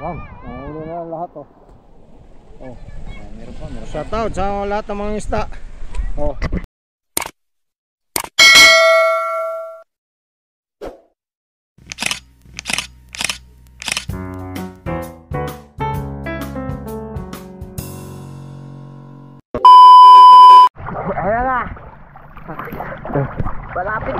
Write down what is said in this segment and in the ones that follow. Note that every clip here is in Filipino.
Yan, nahuli na lahat oh. Oh, meron pa. Shout out sa lahat ng mga isda. Oh. Ayan na. Malapit.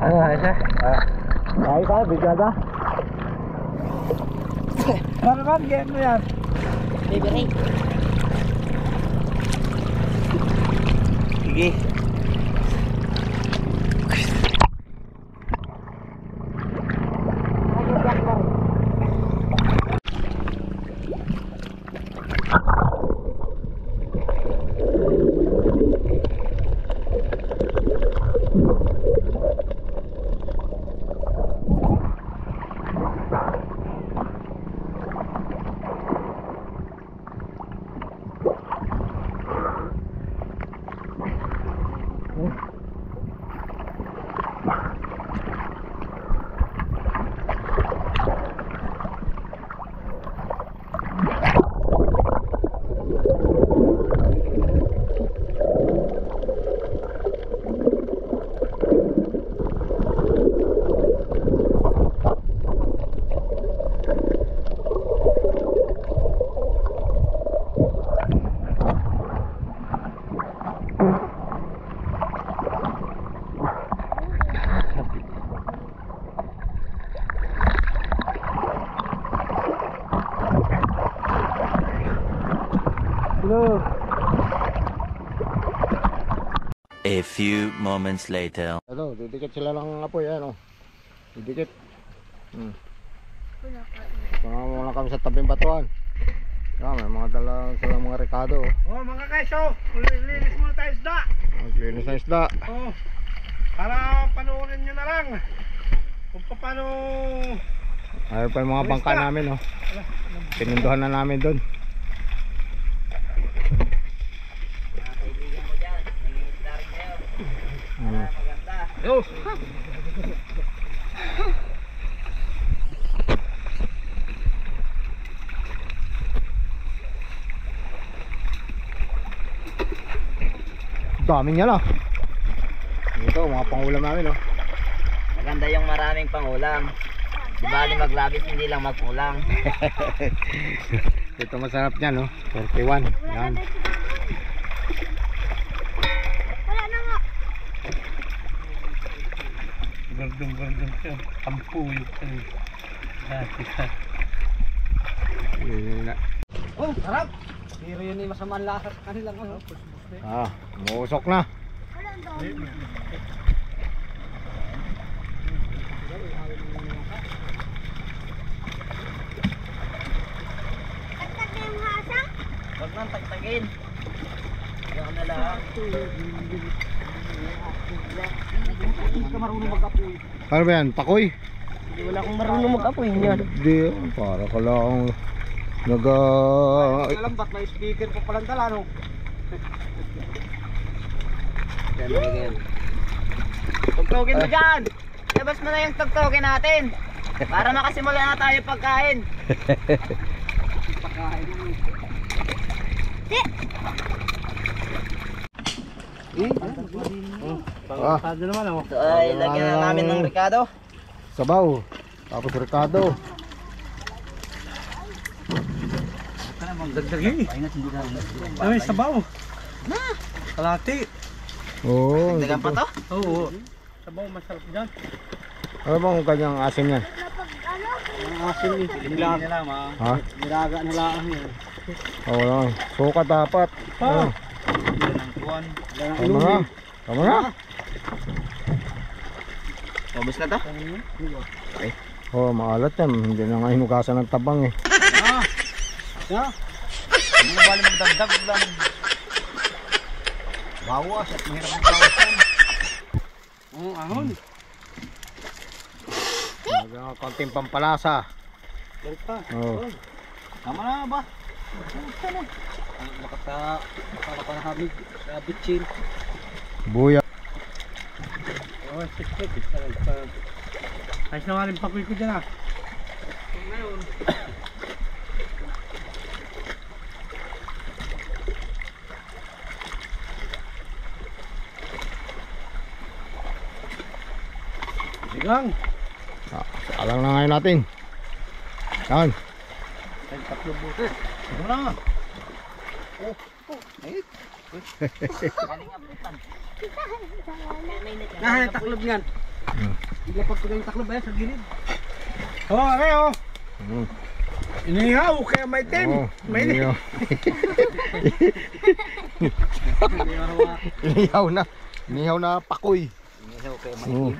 Ano ayos eh? Ayos ah, bigada. Ano ba? Game mo yan? Baby Ray. Sige. A few moments later. Ano, didikit sila ng apoy, ano. Didikit. Muna kami sa tabing batuan. Yan, may mga dala silang mga rekado. Oh, mga kaiso, linis muna tayo isda. Maglinis ng isda. Oh, para panoorin nyo na lang kung paano. Ayaw pa yung mga bangka namin, oh. Pinunduhan na namin doon. Oh. Dami niya lang. Ito, mga pangulam namin, oh. Maganda yung maraming pangulam. Di bali maglabis, hindi lang magkulang. Ito masarap niyan, oh. 31. Yan. Gardong siya. Tampuyok siya. Oh, sarap! Pero yun yung masamang lasa sa kanilang ano. Ah, umusok na. Tagtag na yung hasang? Huwag nang tagtagin. Yan na lang. Hindi ka marunong mag-apoy. Ano ba yan? Pakoy? Wala akong marunong mag-apoy niyan. Hindi, para ka lang Alam ba't may speaker pa palang dala, no? Tugtugin mo dyan! Labas mo na yung tugtugin natin! Para makasimula na tayo pagkain! Pangkado naman, oh. So ay lagyan na namin ng rekado. sabaw. Tapos rekado. Dagdagi. Ay, sabaw. Kalati. Oo. Dagan pa to? Oo. Sabaw masarap dyan. Ano bang kanyang asim yan? Ang asin eh. Nila ma. Ha? Nilaga na lang yan. Oo lang. Sukat dapat. Ha? Oh. Yan ang kuwan. Yan ang Tama na. Tama na. Ubus na to? Oh, maalat yan. Hindi na nga hinugasan ng tabang eh. Ha? Hindi mo bali magdagdag lang. Bawas at mahirap ang bawas yan. Oo, ahon. Konting pampalasa. Balik pa. Oh. Tama na ba? Nakapanahamig sa bitchin. Buya. Oh, sikit. Ayos na nga rin pakuy ko dyan ah. Ngayon. Sigang. Alang na ngayon natin. Yan. Ay, tatlo buto. Ano na? Nah, taklob yan. Ilapag ko na yung taklob sa gilid. Oh, okay oh. Inihaw, kaya may tim. Oh, May tim. Inihaw na pakoy. Inihaw kayo Oh.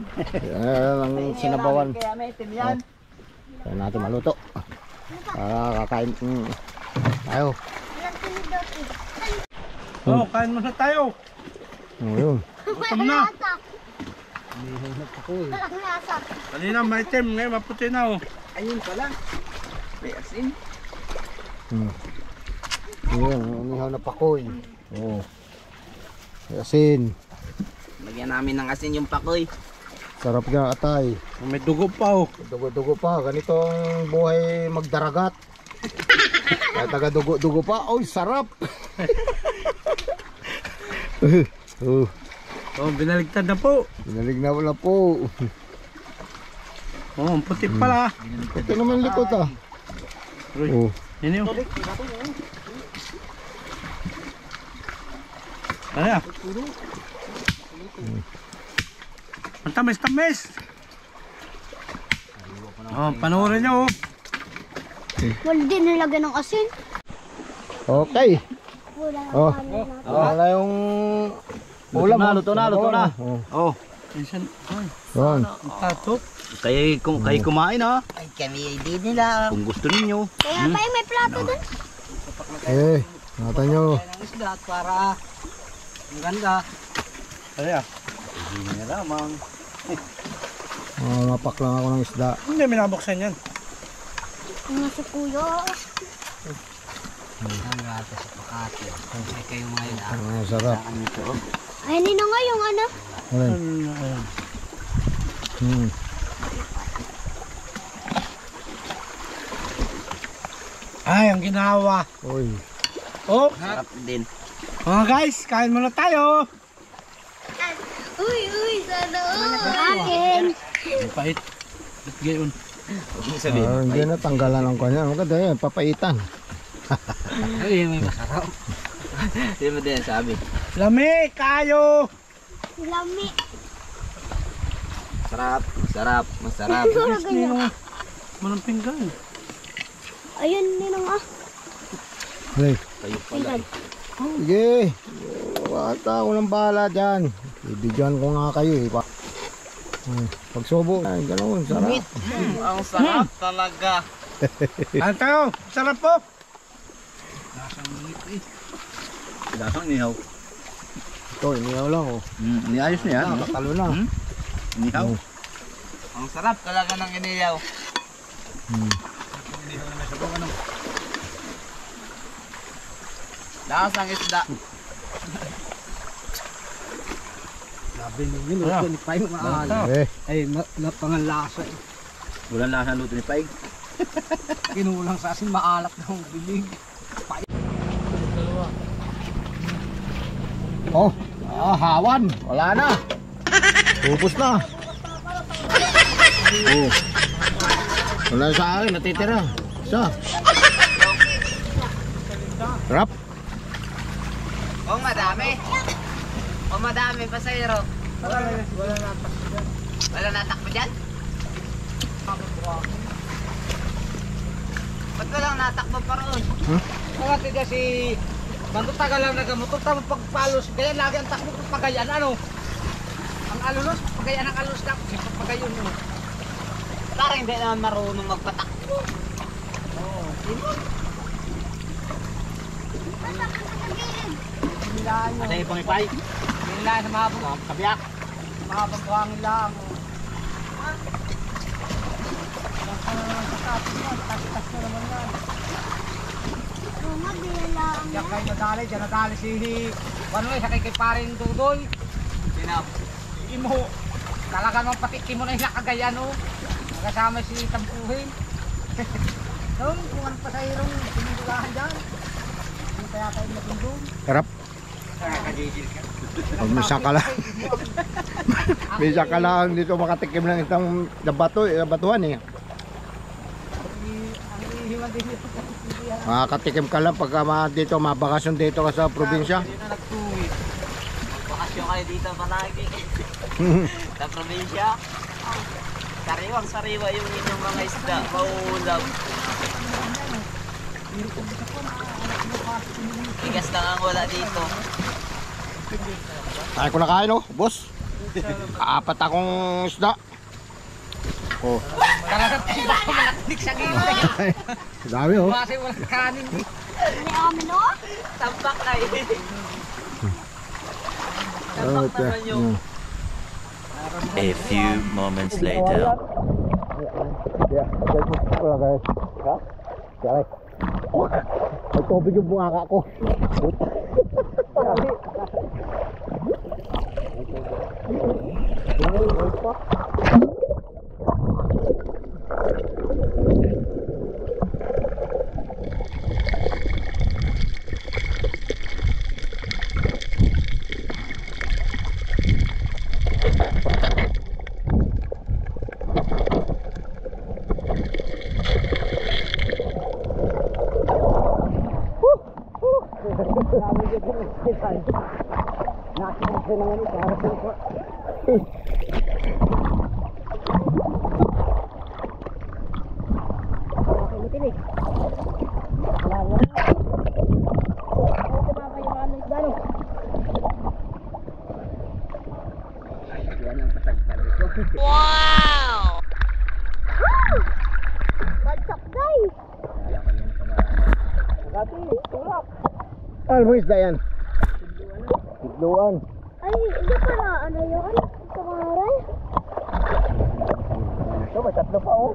Yan ang sinabawan. Kaya may itim yan. Kaya natin maluto. Para kakain. Ayaw. Oh, kain mo na tayo. Oh, yun. Gutom na. Kanina may tim, ngayon maputi na oh. Ayun pala. May asin. Yun, inihaw na pakoy. Oh. Asin. Lagyan namin ng asin yung pakoy. Sarap nga atay. May dugo pa oh. Dugo-dugo pa. Ganitong buhay magdaragat. Kaya taga-dugo-dugo pa. Oy, sarap. Oh, binaligtad na po. Binalig na wala po. Oh, ang puti pala. Ito naman likod ah. Oh. Yan yun. Ano yan? Ang tamis-tamis. Oh, panoorin nyo oh. Wala din nilagyan ng asin. Okay. Wala Oh. Wala yung ulam. Luto na. Oh. Oh. Minsan, ay, Yan. ang tato. Kayo kumain ha. Ay, kami hindi nila. Kung gusto ninyo. Kaya pa may plato dun. Eh, natan nyo. Ng isda para ang ganda. Ano yan? Hindi na lamang. Mapak lang ako ng isda. Hindi, minabuksan yan. Mga sa kuya. Ang gata sa Makati. Kung kayo ngayon Sarap. Ay, nino nga yung ano. Ayan. Ay, ang ginawa. Oy. Oh, Sarap din. mga guys, kain muna tayo. Uy, sana akin. Ang pait. Ba't gayon? Hindi na tanggalan ng kanya. Maganda yan, papaitan. Ay, may masarap. Hindi mo din sabi. Lami, kayo. Lami. Masarap. Sarap ganyan. Manang pinggan. Ayun, ninong ah. Hey. Kayo pala. Sige. Bata, walang bahala dyan. Ibigyan ko nga kayo eh. Pagsubo. Ay, ganoon, sarap. Ang sarap talaga. Kain tayo. Sarap po. Lasang nihaw. Ito, inihaw lang oh. Niayos na yan. Nakatalo na. Nihaw. Ang sarap talaga ng iniyaw. Lasang isda. Sabi ninyo, luto ni Pai maaal. Eh, Ay, napangalasa. Walang lasa ng luto ni Paig. Kinulang sa asin, maalat na ang bilig. oh. Hawan. Wala na. Ubus na. Oh. Wala sa akin, natitira. Isa. Sarap. Oh, madami. Oh, madami pa sa iro. Wala na takbo dyan? Ba't ka lang natakbo pa roon? Kaya kaya si Bandot tagal lang nagamotor tama pagpalos. Kaya lagi ang takbo ng pagayan ano. Ang alulos, pagayan ang alulos na. Si pagayon mo. Parang hindi naman marunong magpatakbo. Nilaan nyo. Ano yung pangipay? Nilaan sa mahabang Kabiyak. mahabang buhangin lang. Sa tapos mo, tas-tas na naman yan. Mga bilang. Diyan kayo nadali, dyan nadali si Panoy, sakay kay parin Dudoy. Sinap. Imo, talaga naman patikim mo na yung nakagayan o. Nakasama si Tampuhin. Noon, kung anong pasahirong pinindulahan dyan. Hindi kaya tayo natundong. Harap. Pag misa ka lang. Misa ka lang dito makatikim ng itong batuhan eh. Ang ihiwan din ito. Makakatikim ka lang pagka dito mabakasyon dito ka sa probinsya. Yun na nagtuwid. Bakasyon kayo dito palagi. Sa probinsya. Sariwang sariwa yung inyong mga isda. Mauulam. Tigas lang ang wala dito. Kaya ko na kain oh, boss. Apat akong isda. Oh, Talagang sila ko malakdik sa gilid. dami oh. Kasi walang kanin. Hindi amin o. Tampak na eh. Oh, Tampak naman yung... A few moments later. Yeah, wala guys. Ha? Kaya. May tubig yung bungaka ko. Bagsak guys. Ano mo isda yan? Idluan. Ay, hindi para ano yun? Kamaray? Ito, may tatlo pa oh.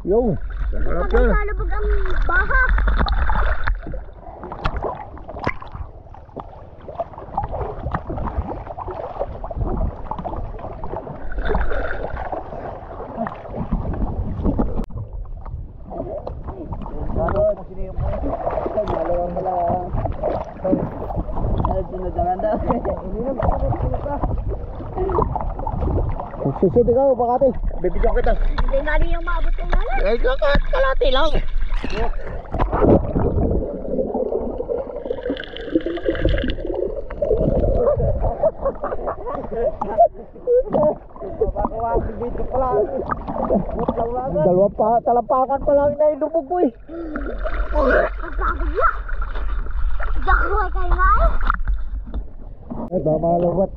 Yo, sarap Pagay yan. salubog ang bahak. Susid ikaw, bakati. Bibigyan kita. Hindi nga rin yung maabot ko na lang. Ay, kalati lang. Dalawa pa, talampakan pa lang na inubog ko eh. Ang pagod na. Dakuha kayo na eh. Ay, ba malawat.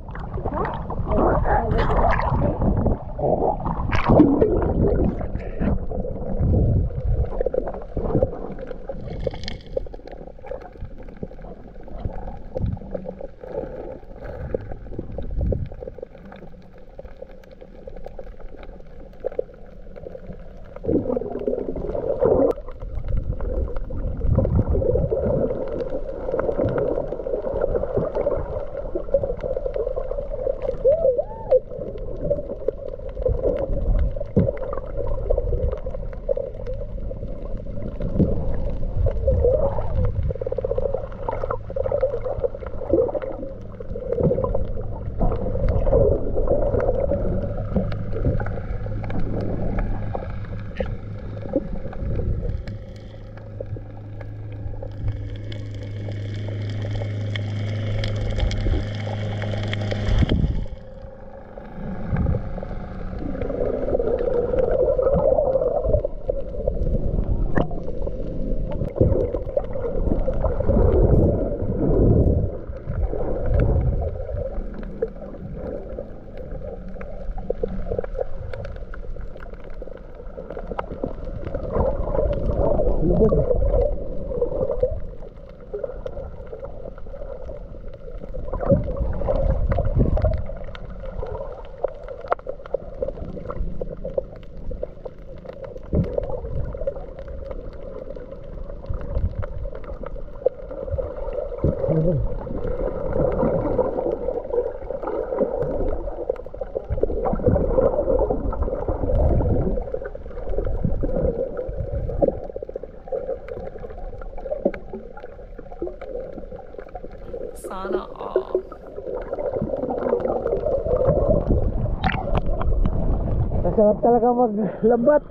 Sarap talaga maglambat.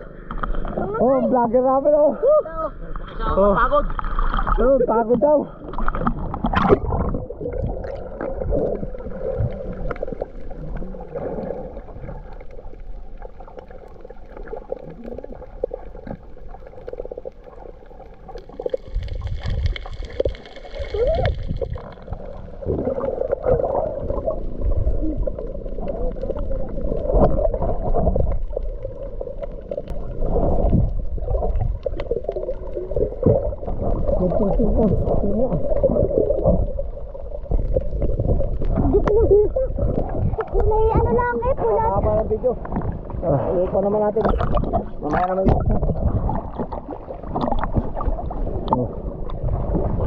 Oh, vlogger namin oh. Oh. Pagod. Oh, pagod daw. Kulay ano lang eh, pula. Haba ng video. Ito naman natin. Mamaya naman yun. Oh.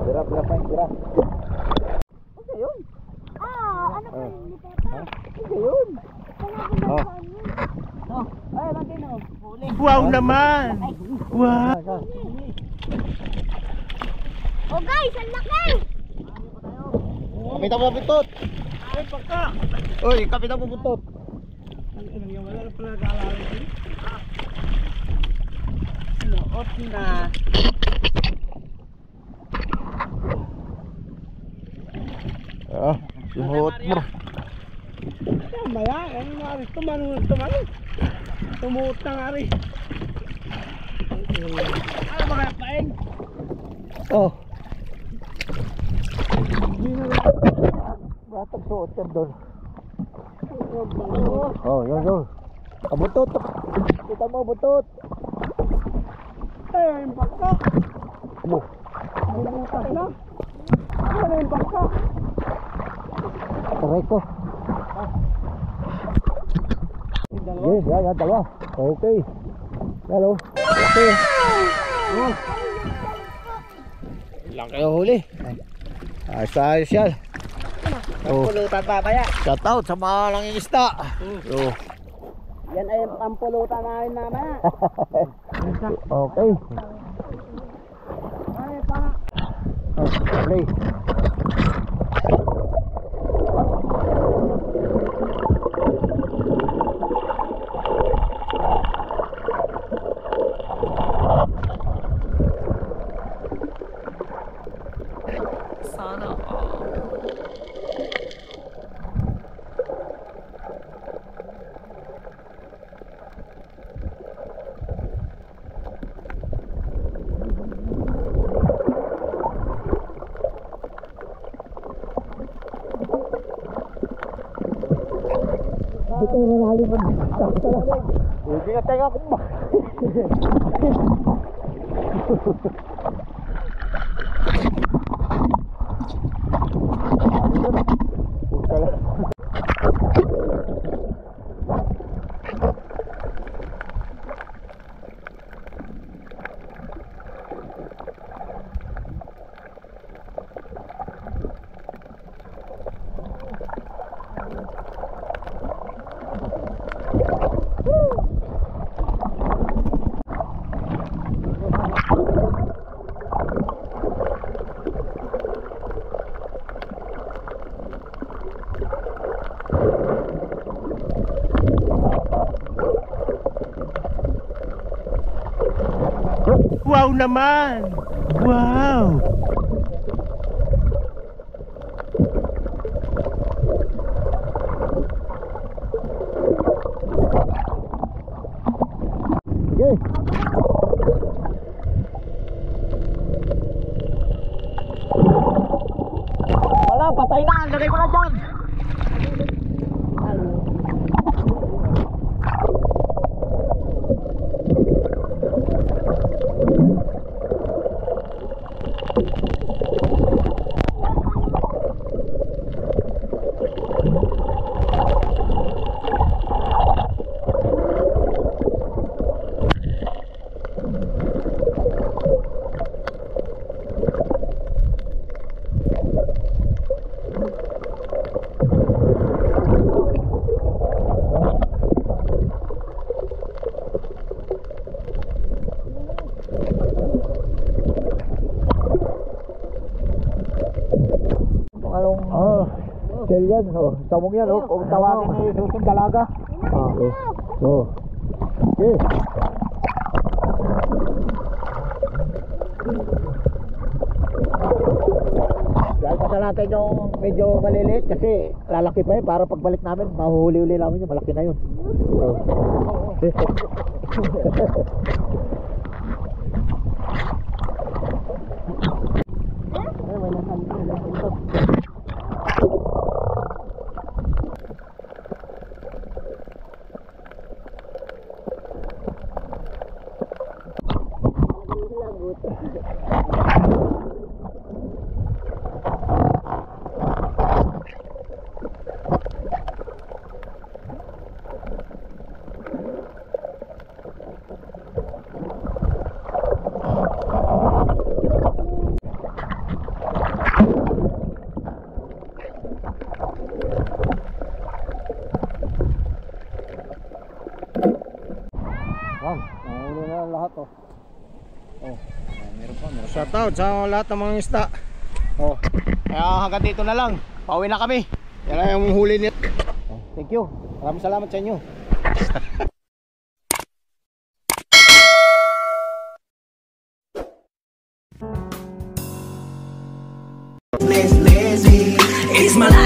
Hirap pa yung tira. Ano pa yun? Hindi pa. Hindi yun. Oh. Ay, Martin, oh. Huli. Wow naman! Wow! Oh guys, ang laki! Kapita mo buntot. Ay, pagka! Uy, kapita mo buntot. Wala na pala nag-aalala ko. Noot na. Ah, suhot mo. Tama yan. Ano nga rin? Tumanong. Tumuot na nga rin. Ano ba kaya paeng? Oh. Batang suot yan doon. Oh, yun. Butot. Kita mo, butot. Ay, yung pagka. Mo. Bumutas na. Ano yung pagka? Taray ko. Yan, dalawa. Okay. Hello. Okay. Oh. Laki ang huli. Ayos yan. Oh. Pulutan papaya. Shout out sa mga nangingisda. Oh. Yan ay ang pulutan namin mamaya. Okay. Ay, para. Oh, play. Sana all. Ito yung nanali mo. Hindi na tayo ako ba? Wow naman! Wow! Okay. Wala, patay na. Lagay ko na dyan. Sel yan, oh. Samong yan, oh. Kung tawagin ni Susong Dalaga. Oh. Okay. Dahil pa natin yung medyo maliliit kasi lalaki pa yun para pagbalik namin mahuhuli-uli namin yung malaki na yun. So, wow, nahuli na lahat oh. Oh, meron pa. Shout out sa lahat ng mga isda. Oh, kaya hanggang dito na lang. Pauwi na kami. Yan lang yung huli niya. Oh, thank you. Maraming salamat sa inyo. Lazy, it's my life.